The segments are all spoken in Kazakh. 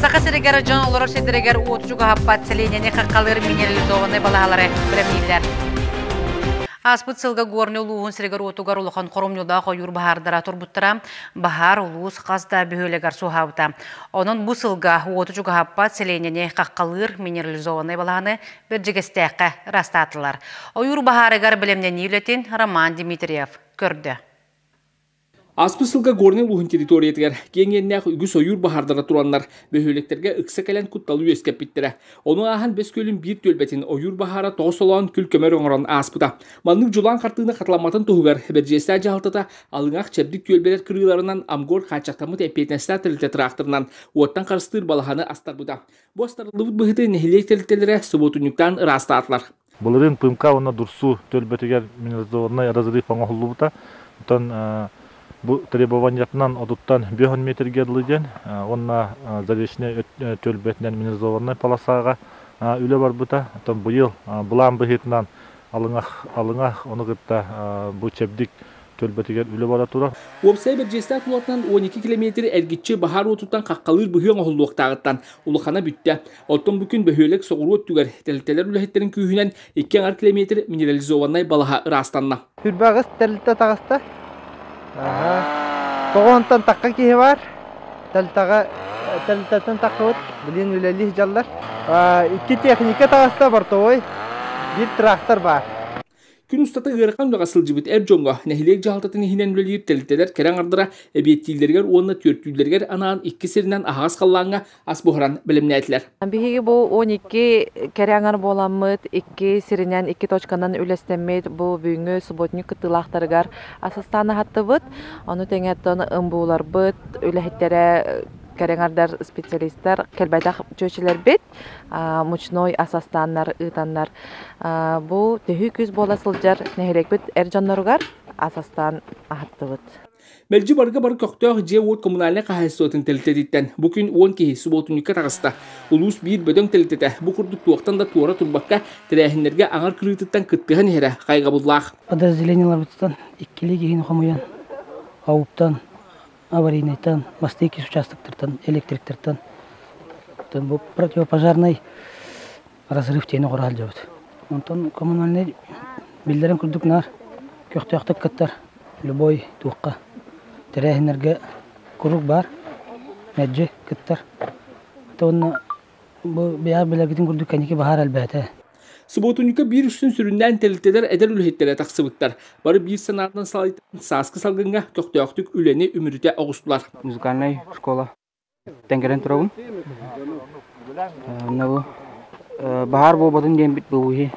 Сақа сірегер жан олар седірегер уотучуға хаппат селенене қаққалыр минерализованный балағалары білемейлер. Аспыт сылға горны улуғын сірегер уотугар улуған қоромнюда қойыр бахардара турбуттара бахар улуыз қазда бөхөлегер суғаута. Onun bu sılga uotучуға хаппат селенене қаққалыр минерализованный балағаны бір жегестеққа растатылар. Ойыр бахарыгар білемнен үйлетін Роман Дмитриев көрді. Аспысылга горнел уһун территориятыгар кеңеннәк үгү союр бахардара тураннар бөһөлектерге ыкса кэлен кутталуу эскеп биттире. Onu ахан бес көлүн бир төлбетин оюр бахара тоосолон күлкөмөр оңорон аспыта. Маннык жулан картыны катламатын тугар бержеста жалтата алыңак чебдик төлбелер кырыыларынан амгор качактамыт эпетнеста тилте тракторунан оттан карыстыр балаханы астарбыта. Бу астарлыбыт быһыты нехилек тилтелере суботунуктан растаатлар. Буларын пымка онна дурсу төлбетигер минерализованный разрыв оңолубута. Bu требованиятынан одуттан 5 метрге алыден, онна залешне төлбетнен минерализованный полосага үле бар бута. Быйыл булан быһытынан алыңах оны гытта бу чебдик төлбетигер үле бара тура. Опсай бержеста тулатынан 12 километр эргитчи бахар отуттан каккалыр быһың оһуллуктагыттан улухана бүтте. Оттон бүкүн бөһөлек согурут түгер телтелер үлехеттерин күйүнен 2 километр минерализованный балаха ырастанна. Хүрбагыс телте тагыста. Тоғонтан таққа кейі бар, тәлтәтін таққа өт, білен өлелі жаллар. 2 техника тағаста бар тоғой, 1 трактор бар. Күн ұстаты ғырқан ұлағасыл жібіт әр жоңға нәхилек жағалтатын ехінен өлелер тәлтелер кәрәң ардыра әбеттейлергер, онына төрттүйлергер анаан 2 серінен ағас қаллаңға ас бұғыран білімне әтілер. Бігі бұл 12 кәрәңар боламыд, 2 серінен 2 точканан үлестемейд бұл бүйіңі субботник кытылақтарығар асастаны хатты бұд. Оны тәңеттен ұмбулар бұд, үләхеттері кәрәңардар специалисттар, кәлбәдақ чөчелер бет, мучной асастаннар, ытаннар. Бұл төхі күз бола сылжар нәхерек бет әржанларығар асастан ахатты бұд. Мәлжі барға бар көқтөғ же от коммунальны қағайсуатын тәлтедеттен. Бүкін 10 кейі субботунникка тағыста. Улус бір бөдөң тәлтеті. Бұл құрдық туақтан да туара тұрбаққа тірәхінлерге аңар кырытыттан кыттыған ері қайға бұллақ. Подразделениялар бұтыстан 2 кейін қамуян, ауыптан, аварийнайтан, мастейкис участоктардан, электриктерден. Бұл противопожарный разрыв тені қорал жабыд. Онтан коммунальный билдерін күрдік нар, көқтөқтік кыттар, любой туаққа. Тірәхінерге күрік бар, мәджі кыттар. Онна бұл бияр білергетін күрдік кәнеке бағар әлбәті. Суботунюка bir üstün süründen teliteler eder ülhettere taqsıbıtlar. Barı bir sanatından salaytan saskı salgınga köktöktük üleni ümürüte ağustular. Музыкальная школа. Тенгерен тұрауын. Bahar болбадың ден бит бұлығы.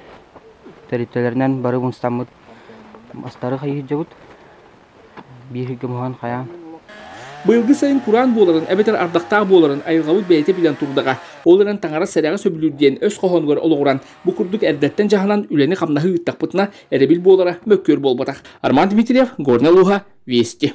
Терителерінен бары ұнстамыд. Астары қайы жабыд. Bir hüggü muhan қаян. Bıyılgı sayın Kur'an boğuların, ebeter ardaqtağ boğuların ayılğavut beyte bilen turdağa, oğların tağara serağa söbülürdüyen öz qoğongar oluğuran bu kurduk erdetten jahanan üleni qamnahı ıttaq bıtına erebil boğulara mökkör bolbataq. Arman Dmitriyev, Gornaluha, Vesti.